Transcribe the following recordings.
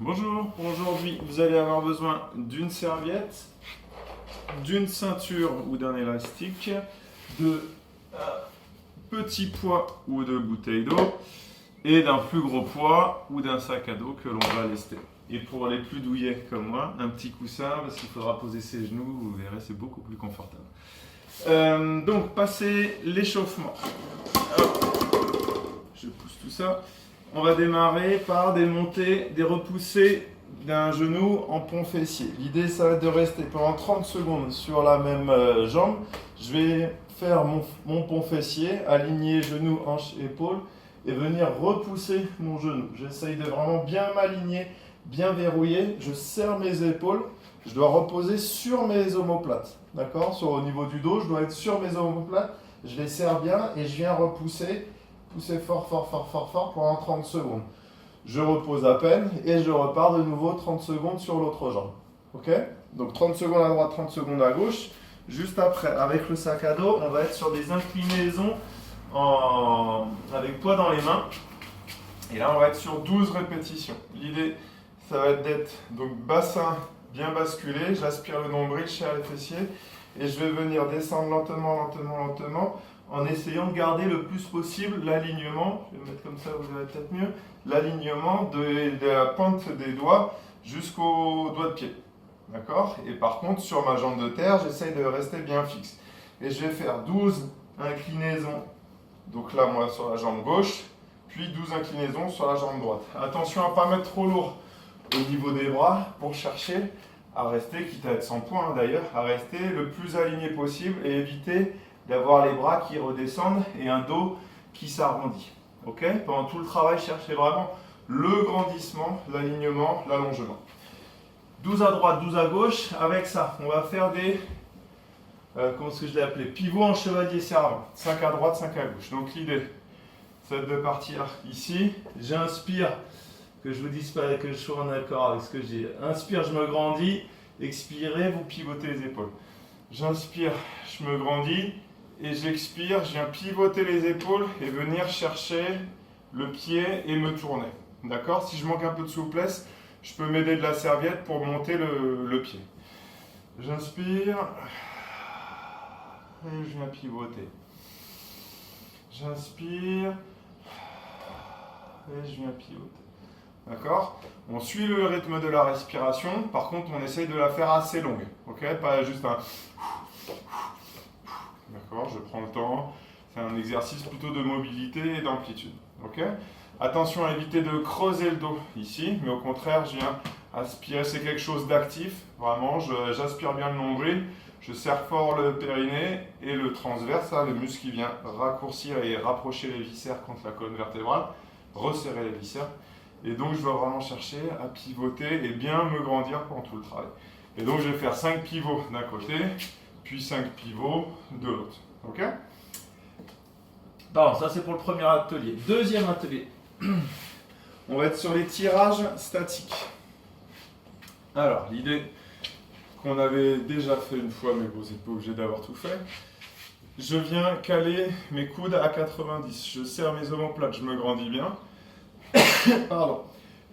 Bonjour, aujourd'hui vous allez avoir besoin d'une serviette, d'une ceinture ou d'un élastique, de petits poids ou de bouteilles d'eau et d'un plus gros poids ou d'un sac à dos que l'on va lester. Et pour les plus douillets comme moi, un petit coussin parce qu'il faudra poser ses genoux, vous verrez c'est beaucoup plus confortable. Donc passer l'échauffement. Je pousse tout ça. On va démarrer par des montées, des repoussées d'un genou en pont fessier. L'idée, ça va être de rester pendant 30 secondes sur la même jambe. Je vais faire mon pont fessier, aligner genou, hanche, épaule et venir repousser mon genou. J'essaye de vraiment bien m'aligner, bien verrouiller. Je serre mes épaules. Je dois reposer sur mes omoplates. D'accord ? Au niveau du dos, je dois être sur mes omoplates. Je les serre bien et je viens repousser. Pousser fort pendant 30 secondes. Je repose à peine et je repars de nouveau 30 secondes sur l'autre jambe. Ok ? Donc 30 secondes à droite, 30 secondes à gauche. Juste après, avec le sac à dos, on va être sur des inclinaisons avec poids dans les mains. Et là, on va être sur 12 répétitions. L'idée, ça va être d'être donc bassin bien basculé. J'aspire le nombril, je serre les fessiers. Et je vais venir descendre lentement en essayant de garder le plus possible l'alignement, je vais mettre comme ça, vous verrez peut-être mieux, l'alignement de la pointe des doigts jusqu'au doigt de pied. D'accord ? Et par contre, sur ma jambe de terre, j'essaye de rester bien fixe. Et je vais faire 12 inclinaisons, donc là, moi, sur la jambe gauche, puis 12 inclinaisons sur la jambe droite. Attention à ne pas mettre trop lourd au niveau des bras pour chercher à rester, quitte à être sans poids d'ailleurs, à rester le plus aligné possible et éviter d'avoir les bras qui redescendent et un dos qui s'arrondit. Ok ? Pendant tout le travail, cherchez vraiment le grandissement, l'alignement, l'allongement. 12 à droite, 12 à gauche. Avec ça, on va faire des, comment est-ce que je l'ai appelé ? Pivots en chevalier servant. 5 à droite, 5 à gauche. Donc l'idée, c'est de partir ici. J'inspire, que je vous dise pas que je sois en accord avec ce que je dis. Inspire, je me grandis. Expirez, vous pivotez les épaules. J'inspire, je me grandis. Et j'expire, je viens pivoter les épaules et venir chercher le pied et me tourner. D'accord ? Si je manque un peu de souplesse, je peux m'aider de la serviette pour monter le pied. J'inspire et je viens pivoter. J'inspire et je viens pivoter. D'accord ? On suit le rythme de la respiration, par contre on essaye de la faire assez longue. Ok ? Pas juste un... D'accord, je prends le temps. C'est un exercice plutôt de mobilité et d'amplitude. Ok ? Attention à éviter de creuser le dos ici, mais au contraire, je viens aspirer. C'est quelque chose d'actif. Vraiment, j'aspire bien le nombril. Je serre fort le périnée et le transverse, le muscle qui vient raccourcir et rapprocher les viscères contre la colonne vertébrale, resserrer les viscères. Et donc, je dois vraiment chercher à pivoter et bien me grandir pendant tout le travail. Et donc, je vais faire 5 pivots d'un côté, puis 5 pivots de l'autre. Ok ? Pardon, ça c'est pour le premier atelier. Deuxième atelier, on va être sur les tirages statiques. Alors, l'idée qu'on avait déjà fait une fois, mais vous n'êtes pas obligé d'avoir tout fait. Je viens caler mes coudes à 90. Je serre mes omoplates, je me grandis bien. Pardon.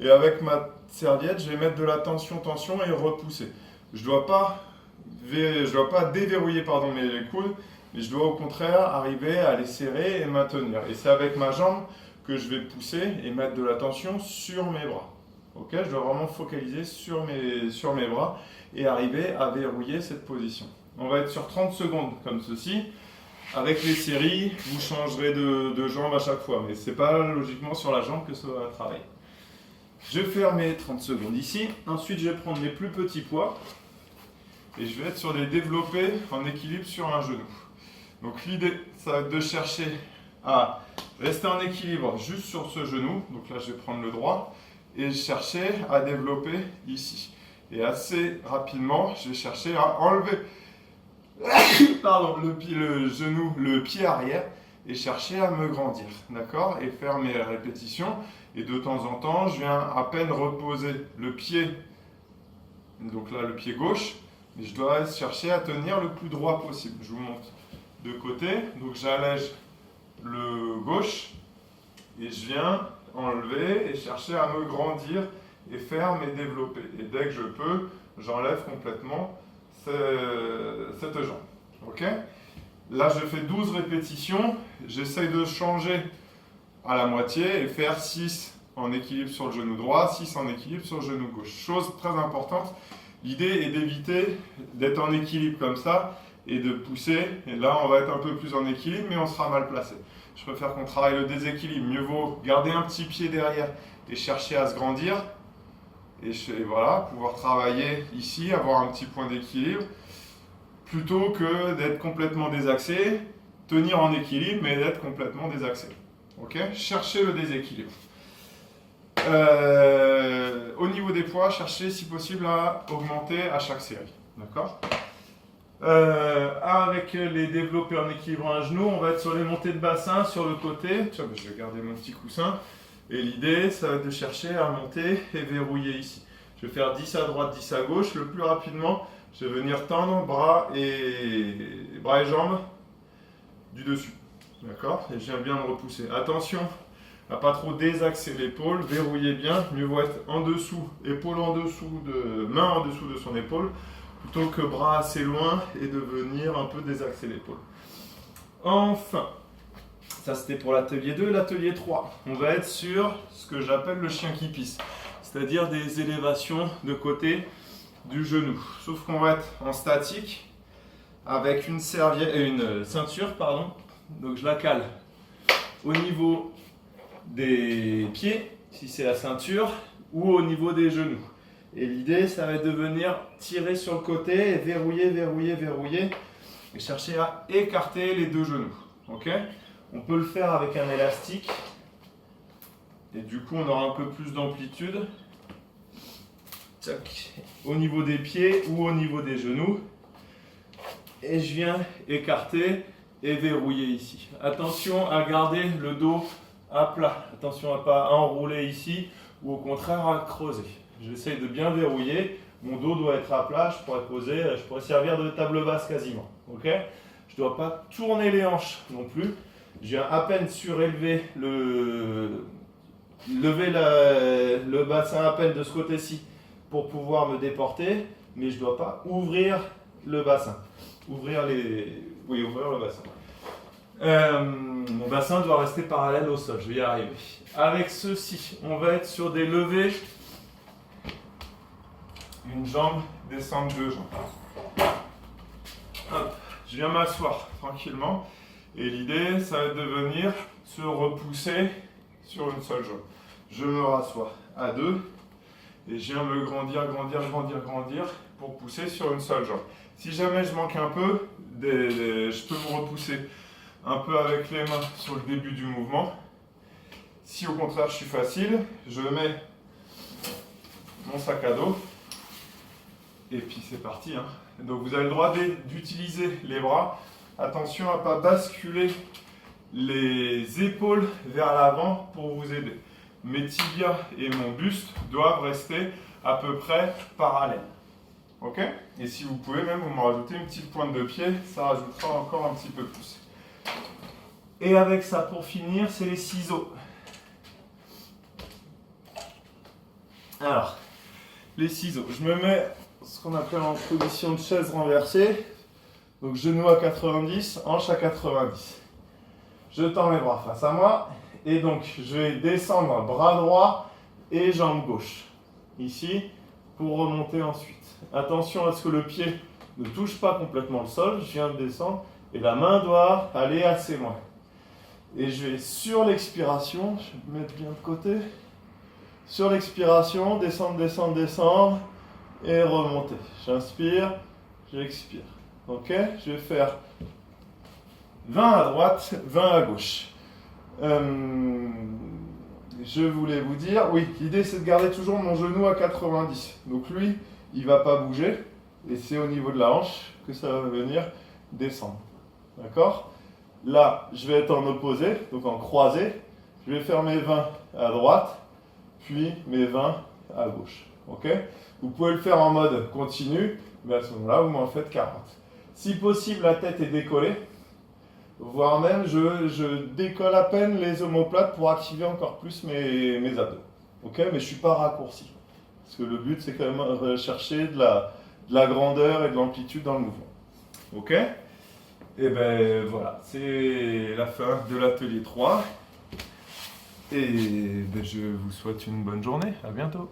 Et avec ma serviette, je vais mettre de la tension et repousser. Je ne dois pas déverrouiller mes coudes, mais je dois au contraire arriver à les serrer et maintenir. Et c'est avec ma jambe que je vais pousser et mettre de la tension sur mes bras. Ok ? Je dois vraiment focaliser sur mes bras et arriver à verrouiller cette position. On va être sur 30 secondes comme ceci. Avec les séries, vous changerez de jambe à chaque fois, mais ce n'est pas logiquement sur la jambe que ça va travailler. Je vais faire mes 30 secondes ici. Ensuite, je vais prendre mes plus petits poids. Et je vais être sur des développés en équilibre sur un genou. Donc l'idée, ça va être de chercher à rester en équilibre juste sur ce genou. Donc là, je vais prendre le droit. Et chercher à développer ici. Et assez rapidement, je vais chercher à enlever le pied arrière et chercher à me grandir. D'accord ? Et faire mes répétitions. Et de temps en temps, je viens à peine reposer le pied. Donc là, le pied gauche. Mais je dois chercher à tenir le plus droit possible. Je vous montre de côté. Donc j'allège le gauche et je viens enlever et chercher à me grandir et ferme et développer. Et dès que je peux, j'enlève complètement cette jambe. Ok? Là, je fais 12 répétitions. J'essaye de changer à la moitié et faire 6 en équilibre sur le genou droit, 6 en équilibre sur le genou gauche. Chose très importante, l'idée est d'éviter d'être en équilibre comme ça et de pousser. Et là, on va être un peu plus en équilibre, mais on sera mal placé. Je préfère qu'on travaille le déséquilibre. Mieux vaut garder un petit pied derrière et chercher à se grandir. Et voilà, pouvoir travailler ici, avoir un petit point d'équilibre, plutôt que d'être complètement désaxé, tenir en équilibre, mais d'être complètement désaxé. Ok? Cherchez le déséquilibre. Au niveau des poids, cherchez si possible à augmenter à chaque série. D'accord? Avec les développés en équilibre à un genou, on va être sur les montées de bassin sur le côté. Tiens, je vais garder mon petit coussin. Et l'idée, ça va être de chercher à monter et verrouiller ici. Je vais faire 10 à droite, 10 à gauche. Le plus rapidement, je vais venir tendre bras et jambes du dessus. D'accord? Et je viens bien me repousser. Attention à pas trop désaxer l'épaule, verrouillez bien. Mieux vaut être en dessous, épaule en dessous, main en dessous de son épaule, plutôt que bras assez loin et de venir un peu désaxer l'épaule. Enfin, ça c'était pour l'atelier 2. L'atelier 3, on va être sur ce que j'appelle le chien qui pisse, c'est-à-dire des élévations de côté du genou. Sauf qu'on va être en statique avec une ceinture, pardon. Donc je la cale au niveau des pieds, si c'est la ceinture, ou au niveau des genoux. Et l'idée, ça va être de venir tirer sur le côté et verrouiller, verrouiller, verrouiller, et chercher à écarter les deux genoux. Ok? On peut le faire avec un élastique, et du coup, on aura un peu plus d'amplitude. Au niveau des pieds ou au niveau des genoux. Et je viens écarter et verrouiller ici. Attention à garder le dos à plat. Attention à ne pas enrouler ici ou au contraire à creuser. J'essaye de bien verrouiller. Mon dos doit être à plat. Je pourrais servir de table basse quasiment. Ok? Je ne dois pas tourner les hanches non plus. Je viens à peine surélever lever le bassin à peine de ce côté-ci pour pouvoir me déporter, mais je ne dois pas ouvrir le bassin. Ouvrir le bassin. Mon bassin doit rester parallèle au sol, je vais y arriver. Avec ceci, on va être sur des levées. Une jambe, descendre deux jambes. Hop, je viens m'asseoir tranquillement. Et l'idée, ça va être de venir se repousser sur une seule jambe. Je me rassois à deux. Et je viens me grandir pour pousser sur une seule jambe. Si jamais je manque un peu, je peux me repousser un peu avec les mains sur le début du mouvement. Si au contraire je suis facile, je mets mon sac à dos et puis c'est parti. Donc vous avez le droit d'utiliser les bras. Attention à ne pas basculer les épaules vers l'avant pour vous aider. Mes tibias et mon buste doivent rester à peu près parallèles. Ok? Et si vous pouvez même, vous me rajoutez une petite pointe de pied, ça rajoutera encore un petit peu plus. Et avec ça, pour finir, c'est les ciseaux. Alors, les ciseaux. Je me mets ce qu'on appelle en position de chaise renversée. Donc genou à 90, hanche à 90. Je tends mes bras face à moi. Et donc, je vais descendre bras droit et jambe gauche. Ici, pour remonter ensuite. Attention à ce que le pied ne touche pas complètement le sol. Je viens de descendre. Et la main doit aller assez loin. Et je vais sur l'expiration, je vais me mettre bien de côté. Sur l'expiration, descendre, descendre, descendre. Et remonter. J'inspire, j'expire. Ok? Je vais faire 20 à droite, 20 à gauche. Je voulais vous dire, oui, l'idée c'est de garder toujours mon genou à 90. Donc lui, il ne va pas bouger. Et c'est au niveau de la hanche que ça va venir descendre. D'accord? Là, je vais être en opposé, donc en croisé. Je vais faire mes 20 à droite, puis mes 20 à gauche. Ok? Vous pouvez le faire en mode continu, mais à ce moment-là, vous m'en faites 40. Si possible, la tête est décollée. Voire même, je décolle à peine les omoplates pour activer encore plus mes abdos. Ok? Mais je ne suis pas raccourci. Parce que le but, c'est quand même rechercher de la grandeur et de l'amplitude dans le mouvement. Ok? Et ben voilà, c'est la fin de l'atelier 3. Et ben, je vous souhaite une bonne journée. À bientôt.